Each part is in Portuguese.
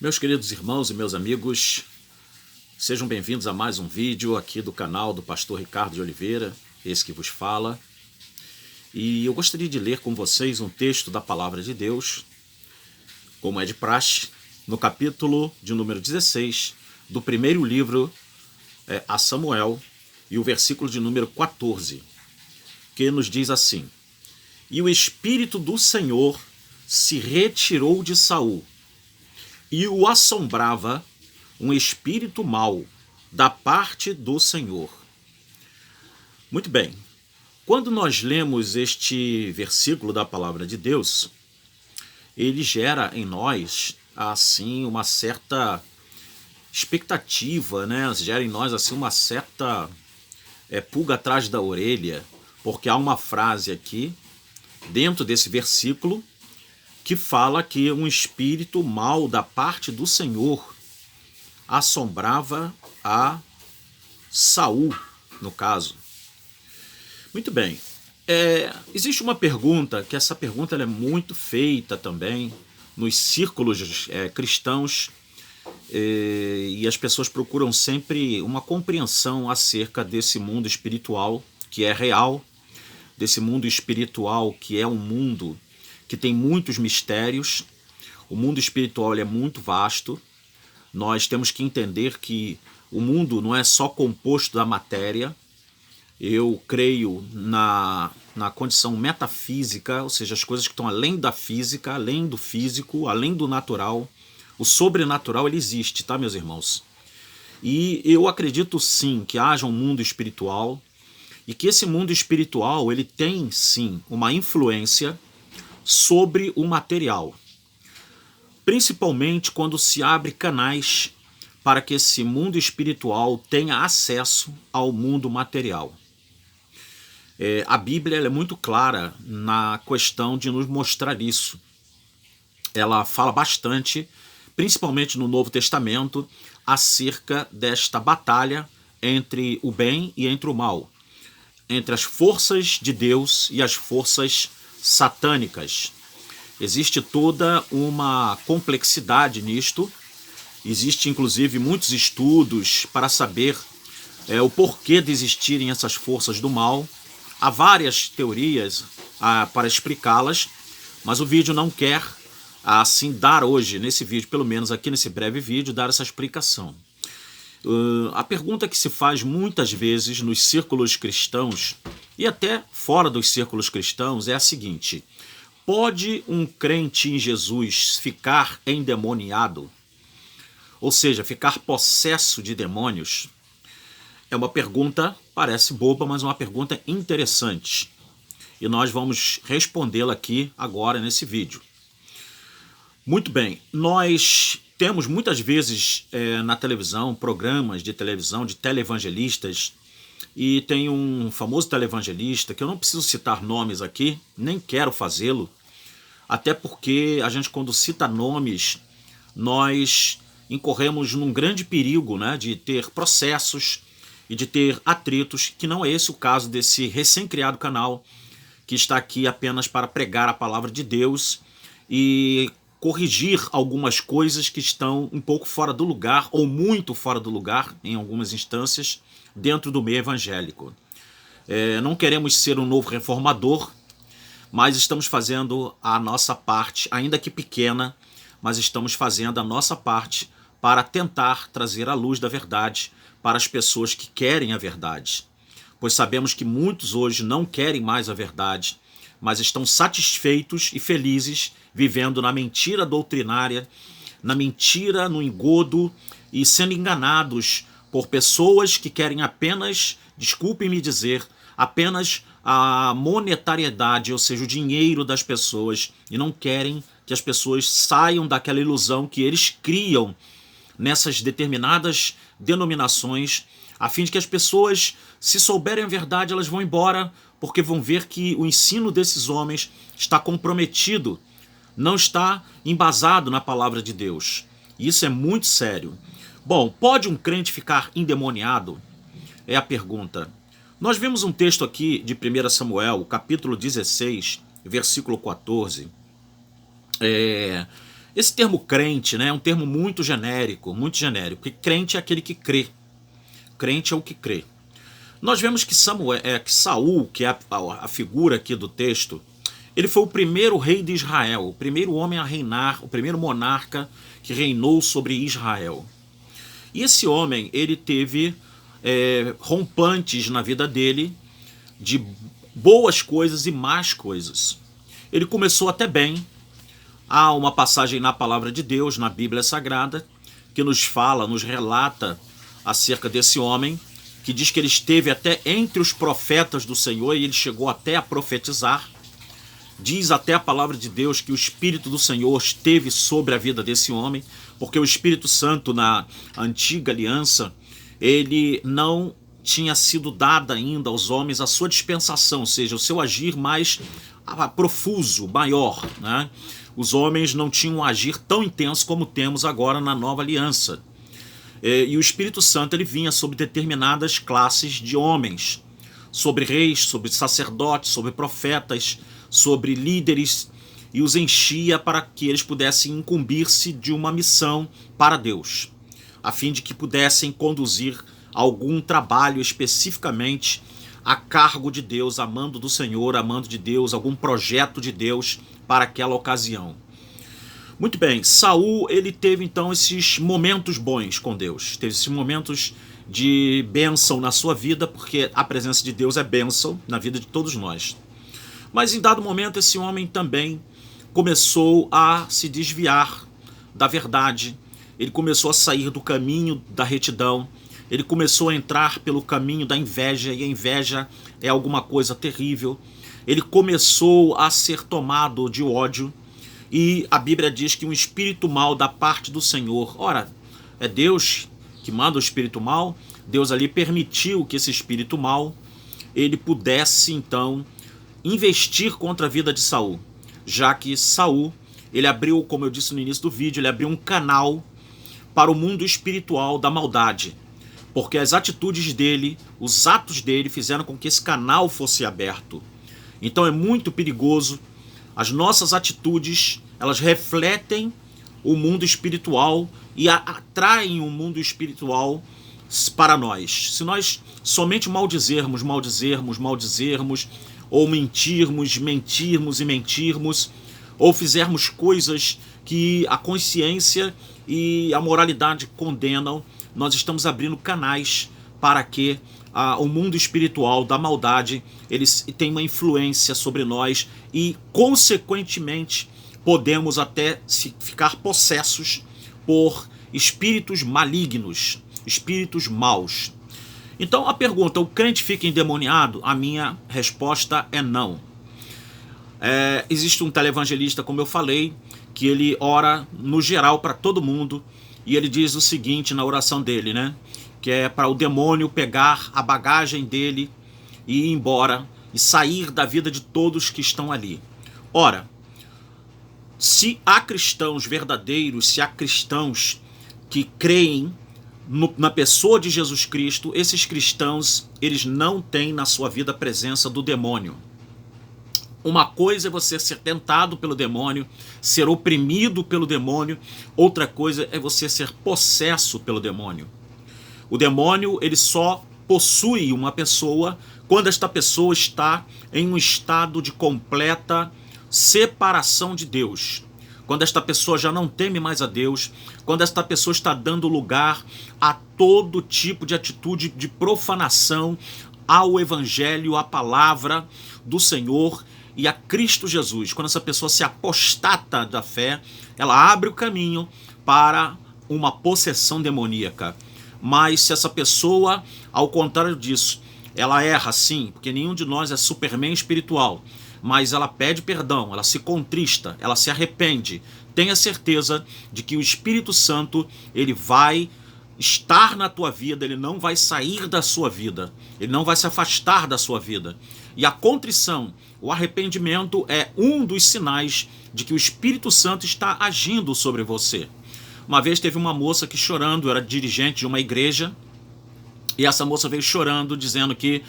Meus queridos irmãos e meus amigos, sejam bem-vindos a mais um vídeo aqui do canal do pastor Ricardo de Oliveira, esse que vos fala. E eu gostaria de ler com vocês um texto da Palavra de Deus, como é de praxe, no capítulo de número 16 do primeiro livro a Samuel, e o versículo de número 14, que nos diz assim: E o Espírito do Senhor se retirou de Saul, e o assombrava um espírito mau da parte do Senhor. Muito bem, quando nós lemos este versículo da Palavra de Deus, ele gera em nós, assim, uma certa expectativa, né? Gera em nós, assim, uma certa pulga atrás da orelha, porque há uma frase aqui, dentro desse versículo, que fala que um espírito mau da parte do Senhor assombrava a Saul, no caso. Muito bem. Existe uma pergunta, que essa pergunta ela é muito feita também nos círculos cristãos, e as pessoas procuram sempre uma compreensão acerca desse mundo espiritual que é real, desse mundo espiritual que é um mundo que tem muitos mistérios. O mundo espiritual ele é muito vasto. Nós temos que entender que o mundo não é só composto da matéria. Eu creio na condição metafísica, ou seja, as coisas que estão além da física, além do físico, além do natural. O sobrenatural ele existe, tá, meus irmãos? E eu acredito sim que haja um mundo espiritual e que esse mundo espiritual ele tem sim uma influência sobre o material, principalmente quando se abre canais para que esse mundo espiritual tenha acesso ao mundo material. A Bíblia ela é muito clara na questão de nos mostrar isso. Ela fala bastante, principalmente no Novo Testamento, acerca desta batalha entre o bem e entre o mal, entre as forças de Deus e as forças satânicas. Existe toda uma complexidade nisto. Existe inclusive muitos estudos para saber o porquê de existirem essas forças do mal. Há várias teorias para explicá-las, mas o vídeo não quer assim dar hoje, nesse vídeo, pelo menos aqui nesse breve vídeo, dar essa explicação. A pergunta que se faz muitas vezes nos círculos cristãos e até fora dos círculos cristãos é a seguinte: pode um crente em Jesus ficar endemoniado? Ou seja, ficar possesso de demônios? É uma pergunta, parece boba, mas uma pergunta interessante. E nós vamos respondê-la aqui agora nesse vídeo. Muito bem, nós temos muitas vezes na televisão, programas de televisão de televangelistas, e tem um famoso televangelista, que eu não preciso citar nomes aqui, nem quero fazê-lo, até porque a gente, quando cita nomes, nós incorremos num grande perigo, né, de ter processos e de ter atritos, que não é esse o caso desse recém-criado canal, que está aqui apenas para pregar a palavra de Deus e corrigir algumas coisas que estão um pouco fora do lugar, ou muito fora do lugar, em algumas instâncias, dentro do meio evangélico. Não queremos ser um novo reformador, mas estamos fazendo a nossa parte, ainda que pequena, mas estamos fazendo a nossa parte para tentar trazer a luz da verdade para as pessoas que querem a verdade. Pois sabemos que muitos hoje não querem mais a verdade, mas estão satisfeitos e felizes vivendo na mentira doutrinária, na mentira, no engodo e sendo enganados por pessoas que querem apenas, desculpem-me dizer, apenas a monetariedade, ou seja, o dinheiro das pessoas, e não querem que as pessoas saiam daquela ilusão que eles criam nessas determinadas denominações, a fim de que as pessoas, se souberem a verdade, elas vão embora, porque vão ver que o ensino desses homens está comprometido, não está embasado na palavra de Deus. E isso é muito sério. Bom, pode um crente ficar endemoniado? É a pergunta. Nós vimos um texto aqui de 1 Samuel, capítulo 16, versículo 14. Esse termo crente, né, é um termo muito genérico, porque crente é aquele que crê. Crente é o que crê. Nós vemos que Saul, que é a figura aqui do texto, ele foi o primeiro rei de Israel, o primeiro homem a reinar, o primeiro monarca que reinou sobre Israel. E esse homem, ele teve rompantes na vida dele de boas coisas e más coisas. Ele começou até bem. Há uma passagem na palavra de Deus, na Bíblia Sagrada, que nos relata acerca desse homem, que diz que ele esteve até entre os profetas do Senhor e ele chegou até a profetizar. Diz até a palavra de Deus que o Espírito do Senhor esteve sobre a vida desse homem, porque o Espírito Santo na antiga aliança, ele não tinha sido dada ainda aos homens a sua dispensação, ou seja, o seu agir mais profuso, maior, né? Os homens não tinham um agir tão intenso como temos agora na nova aliança. E o Espírito Santo ele vinha sobre determinadas classes de homens, sobre reis, sobre sacerdotes, sobre profetas, sobre líderes, e os enchia para que eles pudessem incumbir-se de uma missão para Deus, a fim de que pudessem conduzir algum trabalho especificamente a cargo de Deus, amando do Senhor, amando de Deus, algum projeto de Deus para aquela ocasião. Muito bem, Saul ele teve então esses momentos bons com Deus, teve esses momentos de bênção na sua vida, porque a presença de Deus é bênção na vida de todos nós. Mas em dado momento esse homem também começou a se desviar da verdade, ele começou a sair do caminho da retidão, ele começou a entrar pelo caminho da inveja, e a inveja é alguma coisa terrível. Ele começou a ser tomado de ódio, e a Bíblia diz que um espírito mau da parte do Senhor, ora, é Deus que manda o espírito mau, Deus ali permitiu que esse espírito mau ele pudesse então investir contra a vida de Saul, já que Saul, ele abriu, como eu disse no início do vídeo, ele abriu um canal para o mundo espiritual da maldade, porque as atitudes dele, os atos dele fizeram com que esse canal fosse aberto. Então é muito perigoso. As nossas atitudes, elas refletem o mundo espiritual e atraem o mundo espiritual para nós. Se nós somente maldizermos, ou mentirmos, ou fizermos coisas que a consciência e a moralidade condenam, nós estamos abrindo canais para que o mundo espiritual da maldade ele tem uma influência sobre nós e, consequentemente, podemos até ficar possessos por espíritos malignos, espíritos maus. Então a pergunta, o crente fica endemoniado? A minha resposta é não. Existe um televangelista, como eu falei, que ele ora no geral para todo mundo, e ele diz o seguinte na oração dele, né? Que é para o demônio pegar a bagagem dele e ir embora e sair da vida de todos que estão ali. Ora, se há cristãos verdadeiros, se há cristãos que creem na pessoa de Jesus Cristo, esses cristãos, eles não têm na sua vida a presença do demônio. Uma coisa é você ser tentado pelo demônio, ser oprimido pelo demônio, outra coisa é você ser possesso pelo demônio. O demônio, ele só possui uma pessoa quando esta pessoa está em um estado de completa separação de Deus. Quando esta pessoa já não teme mais a Deus, quando esta pessoa está dando lugar a todo tipo de atitude de profanação ao Evangelho, à palavra do Senhor e a Cristo Jesus. Quando essa pessoa se apostata da fé, ela abre o caminho para uma possessão demoníaca. Mas se essa pessoa, ao contrário disso, ela erra sim, porque nenhum de nós é Superman espiritual, mas ela pede perdão, ela se contrista, ela se arrepende, tenha certeza de que o Espírito Santo ele vai estar na tua vida, ele não vai sair da sua vida, ele não vai se afastar da sua vida. E a contrição, o arrependimento é um dos sinais de que o Espírito Santo está agindo sobre você. Uma vez teve uma moça que chorando, era dirigente de uma igreja, e essa moça veio chorando, dizendo que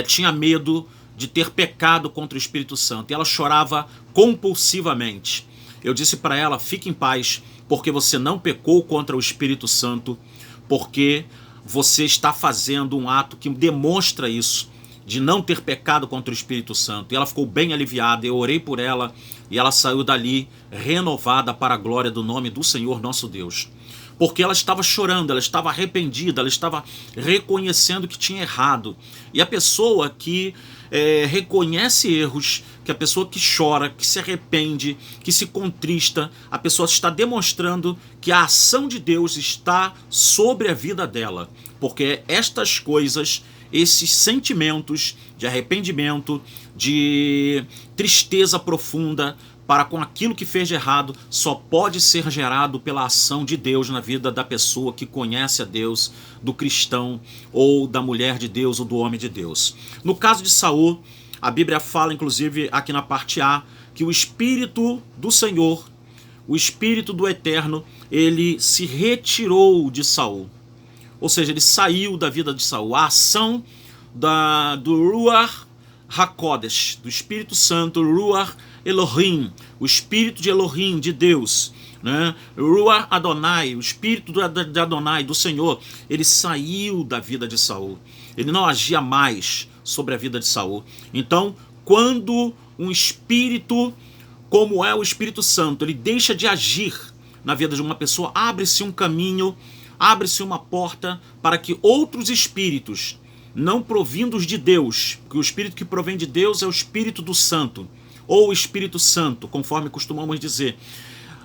tinha medo de ter pecado contra o Espírito Santo. E ela chorava compulsivamente. Eu disse para ela: fique em paz, porque você não pecou contra o Espírito Santo, porque você está fazendo um ato que demonstra isso, de não ter pecado contra o Espírito Santo. E ela ficou bem aliviada, eu orei por ela e ela saiu dali renovada para a glória do nome do Senhor nosso Deus. Porque ela estava chorando, ela estava arrependida, ela estava reconhecendo que tinha errado. E a pessoa que reconhece erros, que a pessoa que chora, que se arrepende, que se contrista, a pessoa está demonstrando que a ação de Deus está sobre a vida dela. Porque estas coisas, esses sentimentos de arrependimento, de tristeza profunda para com aquilo que fez de errado, só pode ser gerado pela ação de Deus na vida da pessoa que conhece a Deus, do cristão, ou da mulher de Deus, ou do homem de Deus. No caso de Saul, a Bíblia fala, inclusive aqui na parte A, que o Espírito do Senhor, o Espírito do Eterno, ele se retirou de Saul. Ou seja, ele saiu da vida de Saul. A ação do Ruach HaKodesh, do Espírito Santo, Ruach Elohim, o Espírito de Elohim, de Deus, né? Ruach Adonai, o Espírito de Adonai, do Senhor, ele saiu da vida de Saul. Ele não agia mais sobre a vida de Saul. Então, quando um espírito, como é o Espírito Santo, ele deixa de agir na vida de uma pessoa, abre-se um caminho, abre-se uma porta para que outros espíritos, não provindos de Deus, porque o espírito que provém de Deus é o Espírito do Santo, ou o Espírito Santo, conforme costumamos dizer.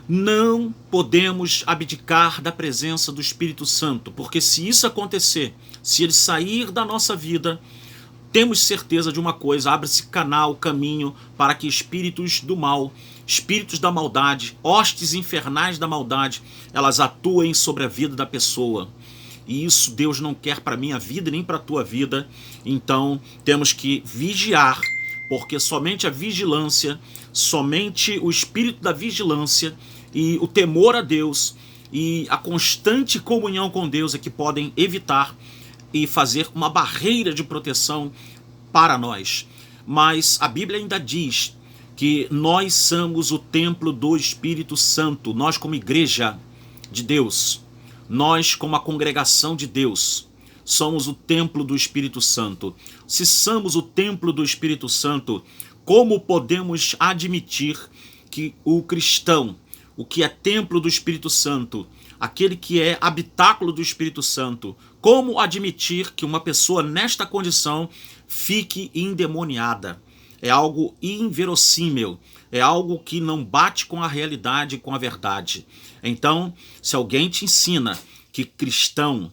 Não podemos abdicar da presença do Espírito Santo, porque se isso acontecer, se ele sair da nossa vida, temos certeza de uma coisa: abre-se canal, caminho para que espíritos do mal, espíritos da maldade, hostes infernais da maldade, elas atuem sobre a vida da pessoa. E isso Deus não quer para a minha vida nem para a tua vida. Então temos que vigiar, porque somente a vigilância, somente o espírito da vigilância e o temor a Deus e a constante comunhão com Deus é que podem evitar e fazer uma barreira de proteção para nós. Mas a Bíblia ainda diz que nós somos o templo do Espírito Santo, nós como igreja de Deus, nós como a congregação de Deus, somos o templo do Espírito Santo. Se somos o templo do Espírito Santo, como podemos admitir que o cristão, o que é templo do Espírito Santo, aquele que é habitáculo do Espírito Santo, como admitir que uma pessoa nesta condição fique endemoniada? É algo inverossímil, é algo que não bate com a realidade, com a verdade. Então, se alguém te ensina que cristão,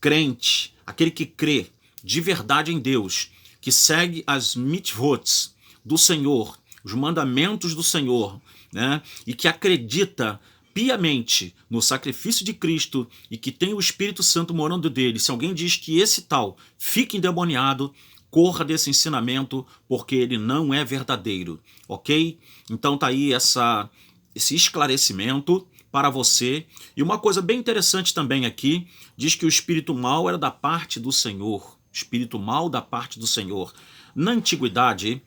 crente, aquele que crê de verdade em Deus, que segue as mitzvot do Senhor, os mandamentos do Senhor, né, e que acredita piamente no sacrifício de Cristo e que tem o Espírito Santo morando dele, se alguém diz que esse tal fica endemoniado, corra desse ensinamento, porque ele não é verdadeiro, ok? Então tá aí esse esclarecimento para você. E uma coisa bem interessante também aqui, diz que o espírito mau era da parte do Senhor. Espírito mau da parte do Senhor. Na antiguidade,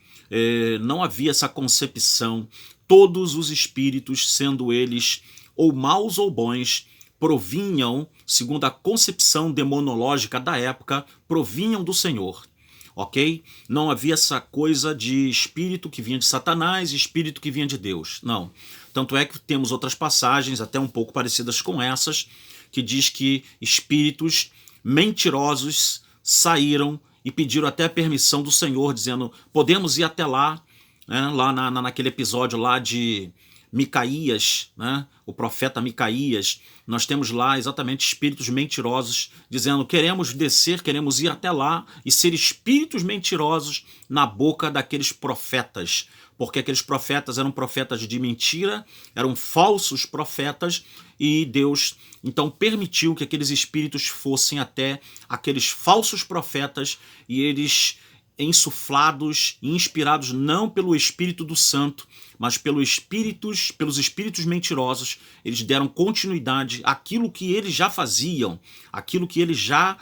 não havia essa concepção. Todos os espíritos, sendo eles ou maus ou bons, provinham, segundo a concepção demonológica da época, provinham do Senhor. Ok? Não havia essa coisa de espírito que vinha de Satanás e espírito que vinha de Deus. Não. Tanto é que temos outras passagens, até um pouco parecidas com essas, que diz que espíritos mentirosos saíram e pediram até a permissão do Senhor, dizendo: podemos ir até lá, né? Lá naquele episódio lá de Micaías, né? O profeta Micaías, nós temos lá exatamente espíritos mentirosos dizendo: queremos descer, queremos ir até lá e ser espíritos mentirosos na boca daqueles profetas, porque aqueles profetas eram profetas de mentira, eram falsos profetas, e Deus então permitiu que aqueles espíritos fossem até aqueles falsos profetas e eles, insuflados e inspirados não pelo Espírito do Santo, mas pelos espíritos mentirosos, eles deram continuidade àquilo que eles já faziam, aquilo que eles já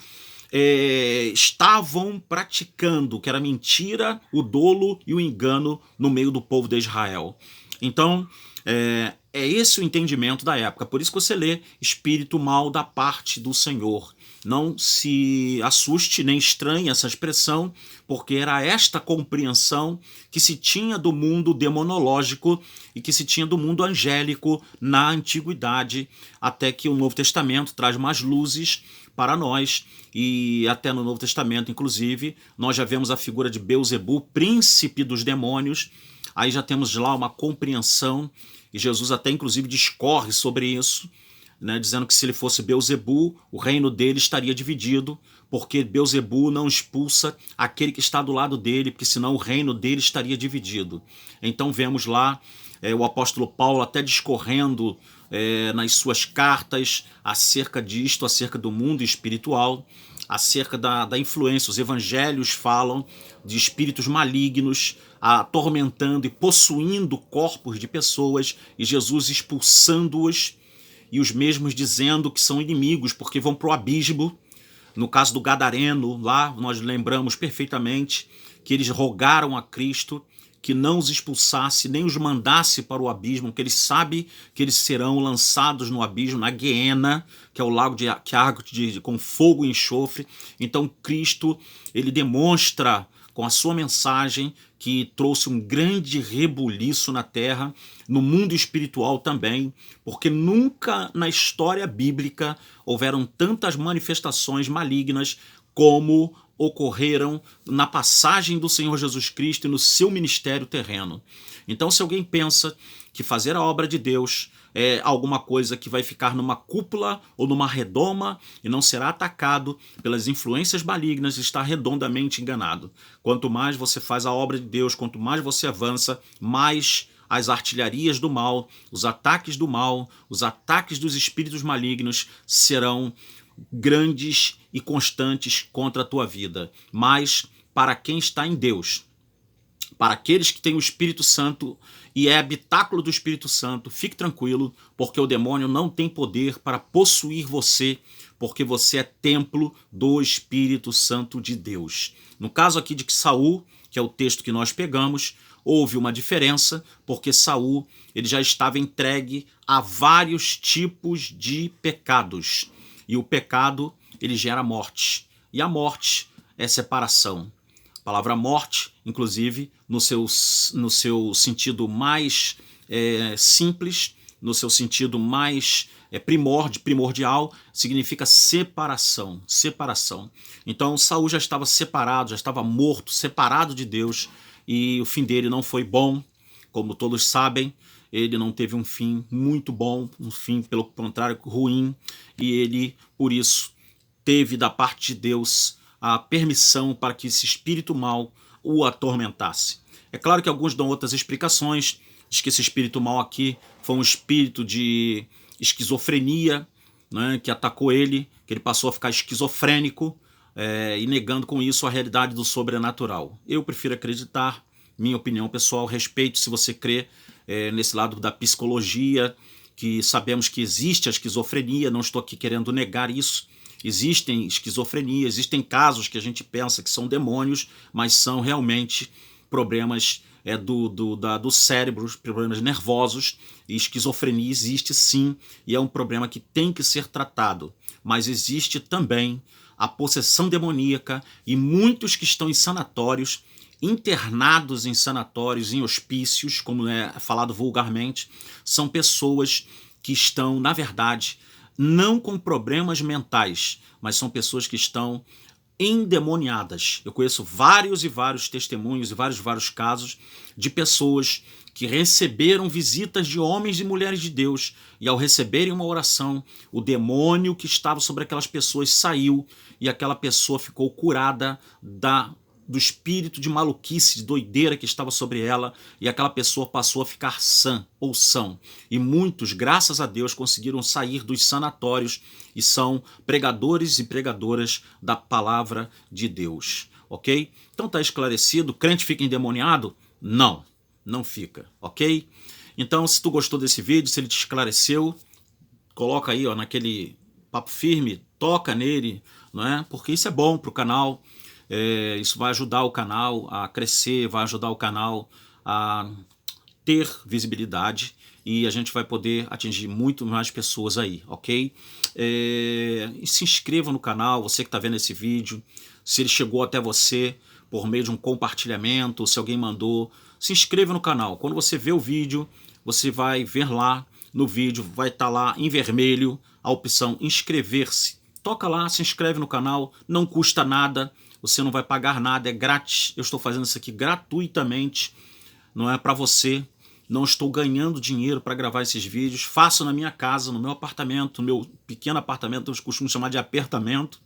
estavam praticando, que era a mentira, o dolo e o engano no meio do povo de Israel. Então, é esse o entendimento da época. Por isso que você lê espírito mal da parte do Senhor. Não se assuste nem estranhe essa expressão, porque era esta compreensão que se tinha do mundo demonológico e que se tinha do mundo angélico na antiguidade, até que o Novo Testamento traz mais luzes para nós, e até no Novo Testamento, inclusive, nós já vemos a figura de Beelzebul, príncipe dos demônios. Aí já temos lá uma compreensão, e Jesus até inclusive discorre sobre isso, né, dizendo que se ele fosse Beelzebul, o reino dele estaria dividido, porque Beelzebul não expulsa aquele que está do lado dele, porque senão o reino dele estaria dividido. Então vemos lá o apóstolo Paulo até discorrendo nas suas cartas acerca disto, acerca do mundo espiritual, acerca da influência. Os evangelhos falam de espíritos malignos atormentando e possuindo corpos de pessoas, e Jesus expulsando-os, e os mesmos dizendo que são inimigos porque vão para o abismo. No caso do Gadareno, lá nós lembramos perfeitamente que eles rogaram a Cristo que não os expulsasse, nem os mandasse para o abismo, porque eles sabem que eles serão lançados no abismo, na Guiena, que é o lago que arde com fogo e enxofre. Então Cristo, ele demonstra com a sua mensagem que trouxe um grande rebuliço na terra, no mundo espiritual também, porque nunca na história bíblica houveram tantas manifestações malignas como ocorreram na passagem do Senhor Jesus Cristo e no seu ministério terreno. Então, se alguém pensa que fazer a obra de Deus é alguma coisa que vai ficar numa cúpula ou numa redoma e não será atacado pelas influências malignas, está redondamente enganado. Quanto mais você faz a obra de Deus, quanto mais você avança, mais as artilharias do mal, os ataques do mal, os ataques dos espíritos malignos serão grandes e constantes contra a tua vida. Mas para quem está em Deus, para aqueles que têm o Espírito Santo e é habitáculo do Espírito Santo, fique tranquilo, porque o demônio não tem poder para possuir você, porque você é templo do Espírito Santo de Deus. No caso aqui de Saul, que é o texto que nós pegamos, houve uma diferença, porque Saul ele já estava entregue a vários tipos de pecados. E o pecado, ele gera morte. E a morte é separação. A palavra morte, inclusive, no seu sentido mais simples, no seu sentido mais primordial, significa separação. Separação. Então, Saul já estava separado, já estava morto, separado de Deus, e o fim dele não foi bom, como todos sabem. Ele não teve um fim muito bom, um fim, pelo contrário, ruim, e ele, por isso, teve da parte de Deus a permissão para que esse espírito mau o atormentasse. É claro que alguns dão outras explicações, diz que esse espírito mau aqui foi um espírito de esquizofrenia, né, que atacou ele, que ele passou a ficar esquizofrênico, e negando com isso a realidade do sobrenatural. Eu prefiro acreditar, minha opinião pessoal, respeito se você crê nesse lado da psicologia, que sabemos que existe a esquizofrenia, não estou aqui querendo negar isso. Existem esquizofrenia, existem casos que a gente pensa que são demônios, mas são realmente problemas do cérebro, problemas nervosos, e esquizofrenia existe sim, e é um problema que tem que ser tratado. Mas existe também a possessão demoníaca, e muitos que estão em sanatórios, internados em sanatórios, em hospícios, como é falado vulgarmente, são pessoas que estão, na verdade, não com problemas mentais, mas são pessoas que estão endemoniadas. Eu conheço vários e vários testemunhos e vários casos de pessoas que receberam visitas de homens e mulheres de Deus, e ao receberem uma oração, o demônio que estava sobre aquelas pessoas saiu, e aquela pessoa ficou curada do espírito de maluquice, de doideira que estava sobre ela, e aquela pessoa passou a ficar sã ou são. E muitos, graças a Deus, conseguiram sair dos sanatórios e são pregadores e pregadoras da palavra de Deus, ok? Então tá esclarecido, crente fica endemoniado? Não, não fica, ok? Então, se tu gostou desse vídeo, se ele te esclareceu, coloca aí, ó, naquele papo firme, toca nele, não é? Porque isso é bom pro canal. Isso vai ajudar o canal a crescer, vai ajudar o canal a ter visibilidade e a gente vai poder atingir muito mais pessoas aí, ok? E se inscreva no canal, você que está vendo esse vídeo, se ele chegou até você por meio de um compartilhamento, se alguém mandou, se inscreva no canal. Quando você vê o vídeo, você vai ver lá no vídeo, vai estar lá em vermelho a opção inscrever-se. Toca lá, se inscreve no canal, não custa nada, você não vai pagar nada, é grátis. Eu estou fazendo isso aqui gratuitamente, não é para você. Não estou ganhando dinheiro para gravar esses vídeos. Faço na minha casa, no meu apartamento, no meu pequeno apartamento, eu costumo chamar de apertamento,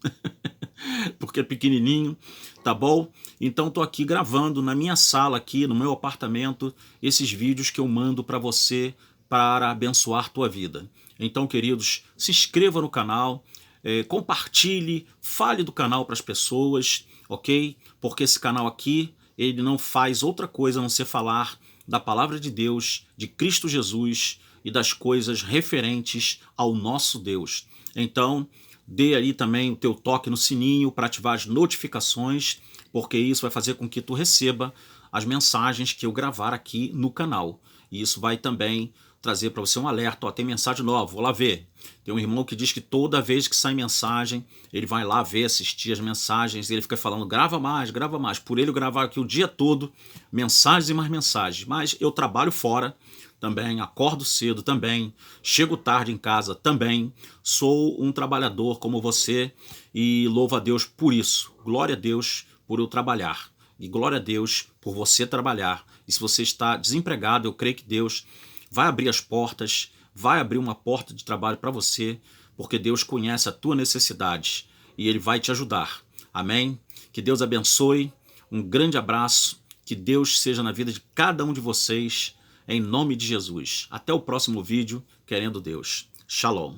porque é pequenininho, tá bom? Então estou aqui gravando na minha sala aqui, no meu apartamento, esses vídeos que eu mando para você para abençoar tua vida. Então, queridos, se inscreva no canal, compartilhe, fale do canal para as pessoas, ok? Porque esse canal aqui, ele não faz outra coisa a não ser falar da palavra de Deus, de Cristo Jesus e das coisas referentes ao nosso Deus. Então, dê aí também o teu toque no sininho para ativar as notificações, porque isso vai fazer com que tu receba as mensagens que eu gravar aqui no canal. E isso vai também trazer para você um alerta, ó, tem mensagem nova, vou lá ver. Tem um irmão que diz que toda vez que sai mensagem, ele vai lá ver, assistir as mensagens, e ele fica falando, grava mais, grava mais. Por ele eu gravar aqui o dia todo, mensagens e mais mensagens. Mas eu trabalho fora também, acordo cedo também, chego tarde em casa também, sou um trabalhador como você e louvo a Deus por isso. Glória a Deus por eu trabalhar. E glória a Deus por você trabalhar. E se você está desempregado, eu creio que Deus vai abrir as portas, vai abrir uma porta de trabalho para você, porque Deus conhece a tua necessidade e Ele vai te ajudar. Amém? Que Deus abençoe, um grande abraço, que Deus seja na vida de cada um de vocês, em nome de Jesus. Até o próximo vídeo, querendo Deus. Shalom.